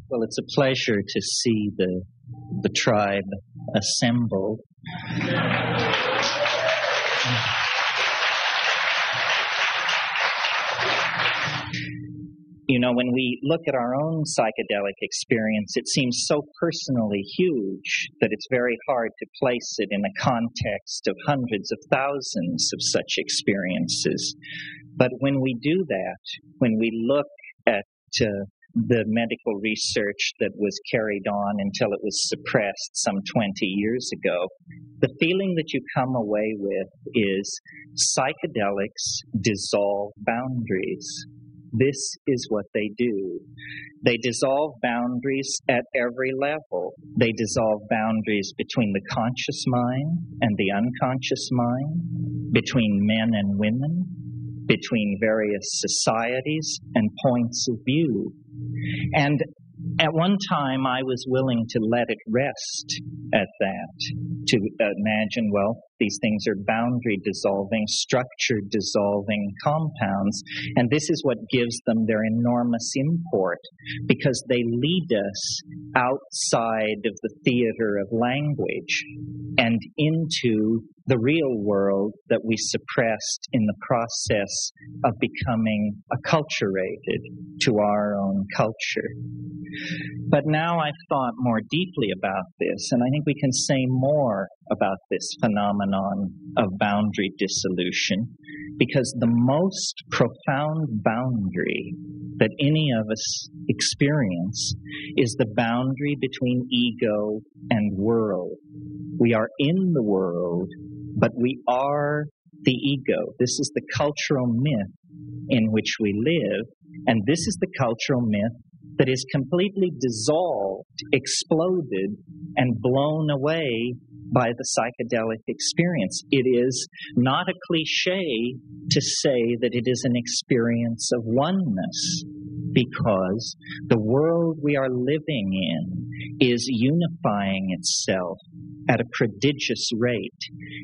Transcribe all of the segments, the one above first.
Well, it's a pleasure to see the tribe assemble. You know, when we look at our own psychedelic experience, it seems so personally huge that it's very hard to place it in a context of hundreds of thousands of such experiences. But when we do that, when we look at the medical research that was carried on until it was suppressed some 20 years ago, the feeling that you come away with is psychedelics dissolve boundaries. This is what they do. They dissolve boundaries at every level. They dissolve boundaries between the conscious mind and the unconscious mind, between men and women, between various societies and points of view. And at one time, I was willing to let it rest at that, to imagine, well, these things are boundary dissolving, structure dissolving compounds, and this is what gives them their enormous import, because they lead us outside of the theater of language and into the real world that we suppressed in the process of becoming acculturated to our own culture. But now I've thought more deeply about this, and I think we can say more about this phenomenon of boundary dissolution, because the most profound boundary that any of us experience is the boundary between ego and world. We are in the world, but we are the ego. This is the cultural myth in which we live, and this is the cultural myth that is completely dissolved, exploded, and blown away by the psychedelic experience. It is not a cliche to say that it is an experience of oneness, because the world we are living in is unifying itself at a prodigious rate.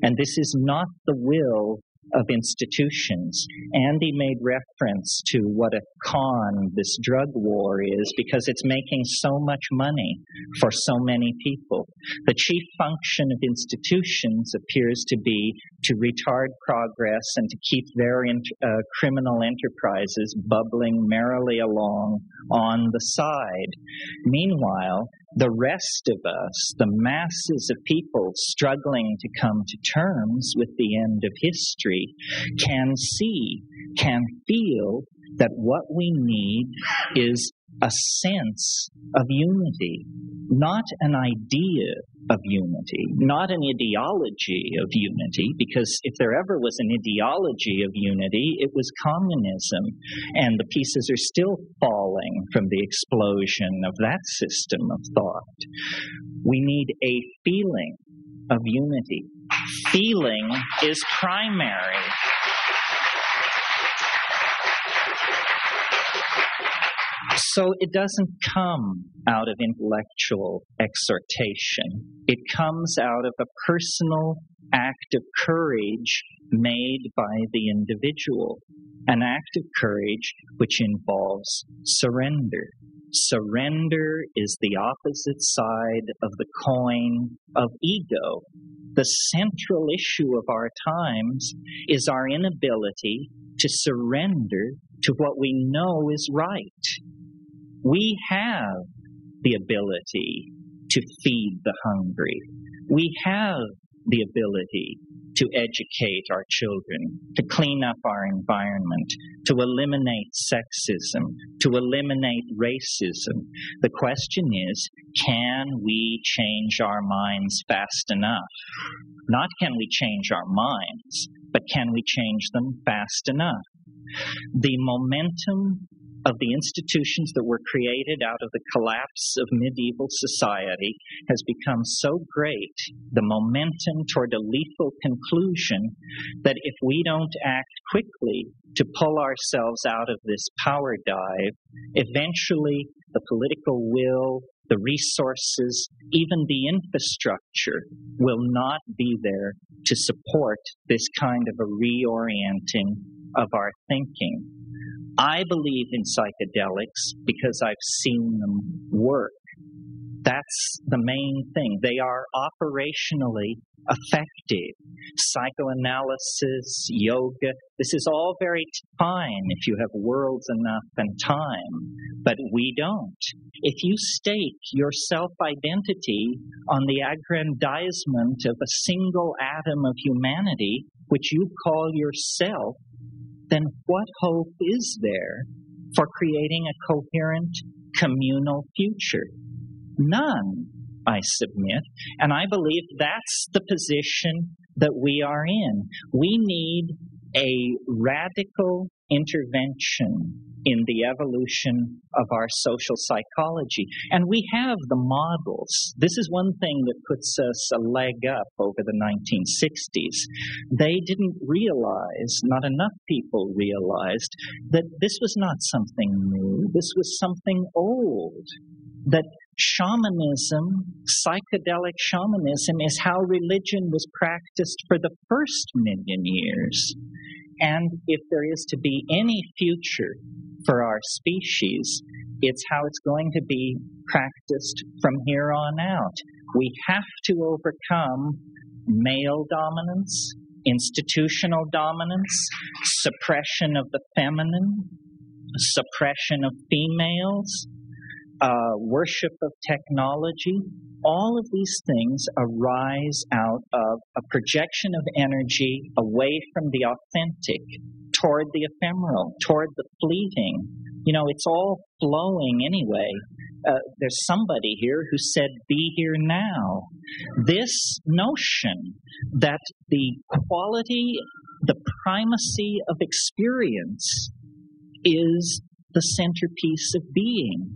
And this is not the will of institutions. Andy made reference to what a con this drug war is, because it's making so much money for so many people. The chief function of institutions appears to be to retard progress and to keep their criminal enterprises bubbling merrily along on the side. Meanwhile, the rest of us, the masses of people struggling to come to terms with the end of history, can see, can feel that what we need is a sense of unity, not an idea of unity, not an ideology of unity, because if there ever was an ideology of unity, it was communism, and the pieces are still falling from the explosion of that system of thought. We need a feeling of unity. Feeling is primary. So it doesn't come out of intellectual exhortation. It comes out of a personal act of courage made by the individual, an act of courage which involves surrender. Surrender is the opposite side of the coin of ego. The central issue of our times is our inability to surrender to what we know is right. We have the ability to feed the hungry. We have the ability to educate our children, to clean up our environment, to eliminate sexism, to eliminate racism. The question is, can we change our minds fast enough? Not can we change our minds, but can we change them fast enough? The momentum of the institutions that were created out of the collapse of medieval society has become so great, the momentum toward a lethal conclusion, that if we don't act quickly to pull ourselves out of this power dive, eventually the political will, the resources, even the infrastructure will not be there to support this kind of a reorienting of our thinking. I believe in psychedelics because I've seen them work. That's the main thing. They are operationally effective. Psychoanalysis, yoga, this is all very fine if you have worlds enough and time, but we don't. If you stake your self-identity on the aggrandizement of a single atom of humanity, which you call yourself, then what hope is there for creating a coherent communal future? None, I submit, and I believe that's the position that we are in. We need a radical intervention in the evolution of our social psychology. And we have the models. This is one thing that puts us a leg up over the 1960s. They didn't realize, not enough people realized, that this was not something new. This was something old. That shamanism, psychedelic shamanism, is how religion was practiced for the first million years. And if there is to be any future for our species, it's how it's going to be practiced from here on out. We have to overcome male dominance, institutional dominance, suppression of the feminine, suppression of females, worship of technology. All of these things arise out of a projection of energy away from the authentic, toward the ephemeral, toward the fleeting. You know, it's all flowing anyway. There's somebody here who said, be here now. This notion that the quality, the primacy of experience is the centerpiece of being.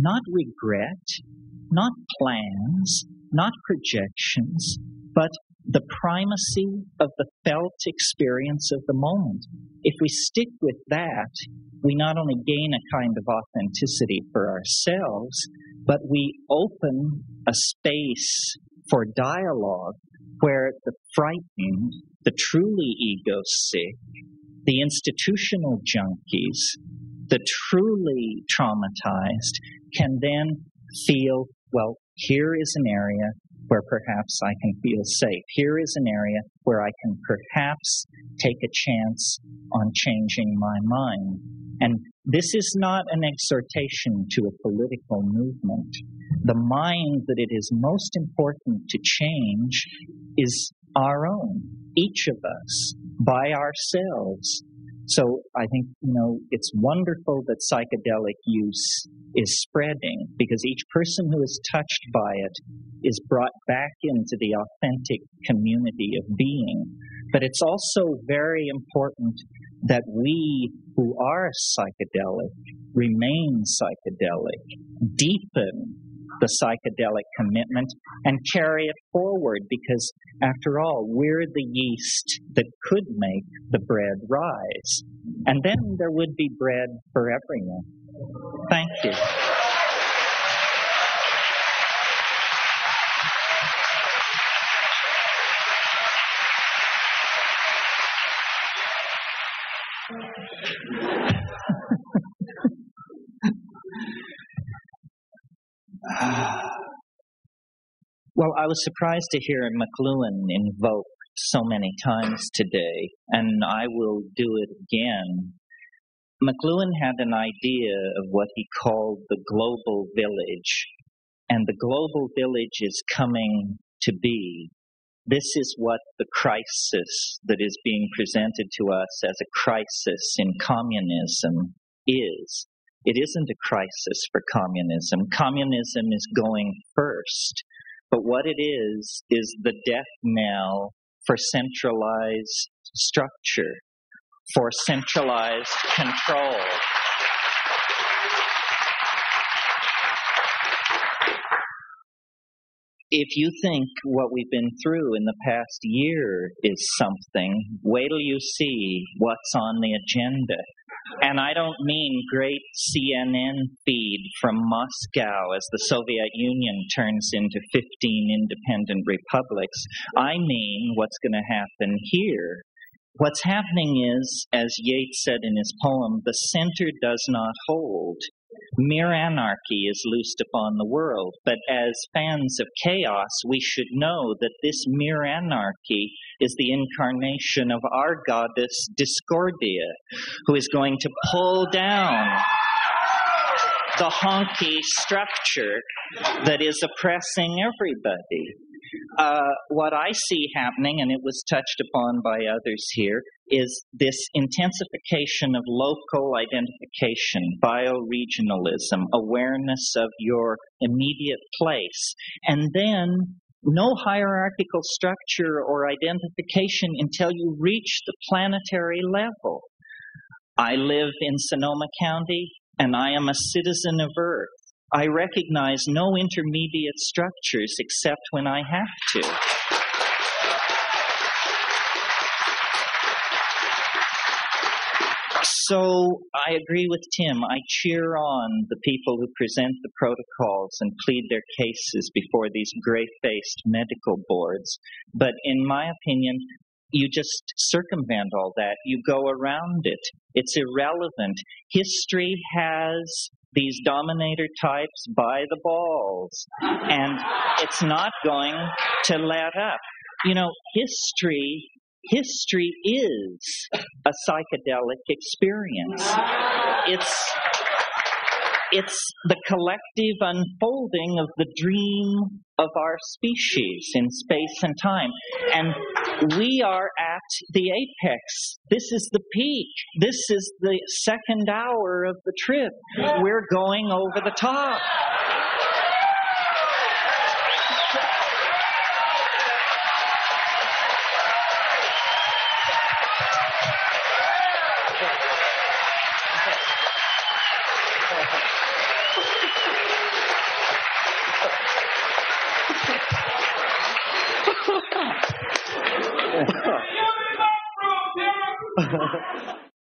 Not regret, not plans, not projections, but the primacy of the felt experience of the moment. If we stick with that, we not only gain a kind of authenticity for ourselves, but we open a space for dialogue where the frightened, the truly ego-sick, the institutional junkies, the truly traumatized can then feel, well, here is an area where perhaps I can feel safe. Here is an area where I can perhaps take a chance on changing my mind. And this is not an exhortation to a political movement. The mind that it is most important to change is our own, each of us, by ourselves. So I think, it's wonderful that psychedelic use is spreading because each person who is touched by it is brought back into the authentic community of being. But it's also very important that we who are psychedelic remain psychedelic, deepen the psychedelic commitment, and carry it forward because, after all, we're the yeast that could make the bread rise. And then there would be bread for everyone. Thank you. Well, I was surprised to hear McLuhan invoked so many times today, and I will do it again. McLuhan had an idea of what he called the global village, and the global village is coming to be. This is what the crisis that is being presented to us as a crisis in communism is. It isn't a crisis for communism. Communism is going first. But what it is the death knell for centralized structure, for centralized control. If you think what we've been through in the past year is something, wait till you see what's on the agenda. And I don't mean great CNN feed from Moscow as the Soviet Union turns into 15 independent republics. I mean what's going to happen here. What's happening is, as Yeats said in his poem, the center does not hold. Mere anarchy is loosed upon the world. But as fans of chaos, we should know that this mere anarchy is the incarnation of our goddess Discordia, who is going to pull down the honky structure that is oppressing everybody. What I see happening, and it was touched upon by others here, is this intensification of local identification, bioregionalism, awareness of your immediate place, and then no hierarchical structure or identification until you reach the planetary level. I live in Sonoma County, and I am a citizen of Earth. I recognize no intermediate structures except when I have to. So I agree with Tim. I cheer on the people who present the protocols and plead their cases before these gray-faced medical boards. But in my opinion, you just circumvent all that. You go around it. It's irrelevant. History has these dominator types by the balls, and it's not going to let up. You know, history is a psychedelic experience. It's the collective unfolding of the dream of our species in space and time. And we are at the apex. This is the peak. This is the second hour of the trip. We're going over the top.